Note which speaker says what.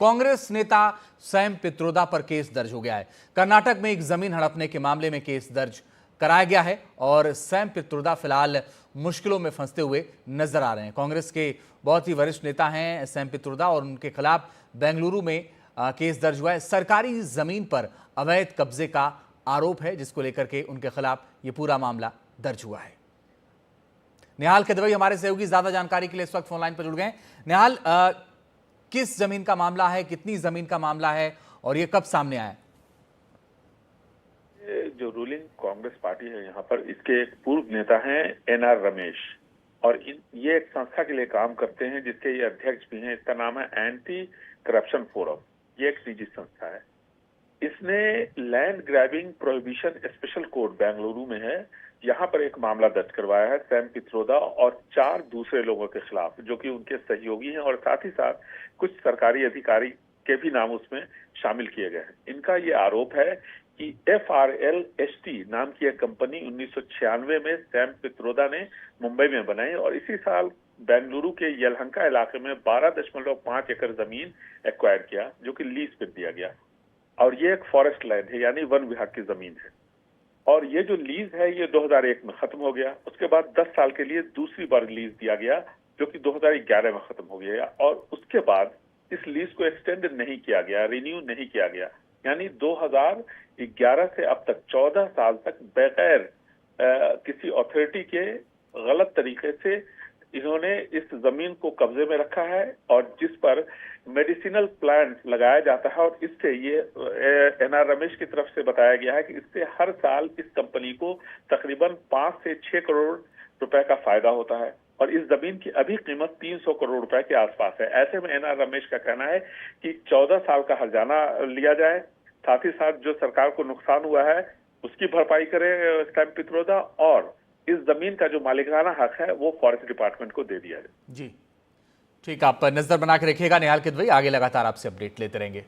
Speaker 1: कांग्रेस नेता सैम पित्रोदा पर केस दर्ज हो गया है। कर्नाटक में एक जमीन हड़पने के मामले में केस दर्ज कराया गया है और सैम पित्रोदा फिलहाल मुश्किलों में फंसते हुए नजर आ रहे हैं। कांग्रेस के बहुत ही वरिष्ठ नेता हैं सैम पित्रोदा और उनके खिलाफ बेंगलुरु में केस दर्ज हुआ है। सरकारी जमीन पर अवैध कब्जे का आरोप है, जिसको लेकर के उनके खिलाफ ये पूरा मामला दर्ज हुआ है। निहाल किदवई हमारे सहयोगी ज्यादा जानकारी के लिए इस वक्त फोन लाइन पर जुड़ गए हैं। निहाल, किस जमीन का मामला है, कितनी जमीन का मामला है और ये कब सामने आया?
Speaker 2: जो रूलिंग कांग्रेस पार्टी है यहाँ पर, इसके एक पूर्व नेता हैं एनआर रमेश, और ये एक संस्था के लिए काम करते हैं जिसके ये अध्यक्ष भी हैं। इसका नाम है एंटी करप्शन फोरम। ये एक निजी संस्था है। इसने land grabbing prohibition special court Bengaluru में है, यहाँ पर एक मामला दर्ज करवाया है सैम पित्रोदा और 4 दूसरे लोगों के खिलाफ, जो कि उनके सहयोगी हैं, और साथ ही साथ कुछ सरकारी अधिकारी के भी नाम उसमें शामिल किए गए हैं। इनका ये आरोप है कि FRLST नाम की एक कंपनी 1996 में सैम पित्रोदा ने मुंबई में बनाई और इसी साल बेंगलुरु के यलहंका इलाके में 12.5 एकड़ जमीन एक्वायर किया, जो कि लीज पर दिया गया। और ये एक फॉरेस्ट लैंड है, यानी वन विभाग की जमीन है। और ये जो लीज है ये 2001 में खत्म हो गया। उसके बाद 10 साल के लिए दूसरी बार लीज दिया गया, जो कि 2011 में खत्म हो गया, और उसके बाद इस लीज को एक्सटेंड नहीं किया गया, रिन्यू नहीं किया गया। यानी 2011 से अब तक 14 साल तक बगैर किसी अथॉरिटी के गलत तरीके से इन्होंने इस जमीन को कब्जे में रखा है, और जिस पर मेडिसिनल प्लांट लगाया जाता है। और इससे ये एनआर रमेश की तरफ से बताया गया है कि इससे हर साल इस कंपनी को तकरीबन 5 से 6 करोड़ रुपए का फायदा होता है, और इस जमीन की अभी कीमत 300 करोड़ रुपए के आसपास है। ऐसे में एनआर रमेश का कहना है कि 14 साल का हर्जाना लिया जाए, साथ ही साथ जो सरकार को नुकसान हुआ है उसकी भरपाई करे सैम पित्रोदा, और इस जमीन का जो मालिकाना हक है वो फॉरेस्ट डिपार्टमेंट को दे दिया जाए।
Speaker 1: जी ठीक, आप नजर बना के रखिएगा। निहाल किदवई आगे लगातार आपसे अपडेट लेते रहेंगे।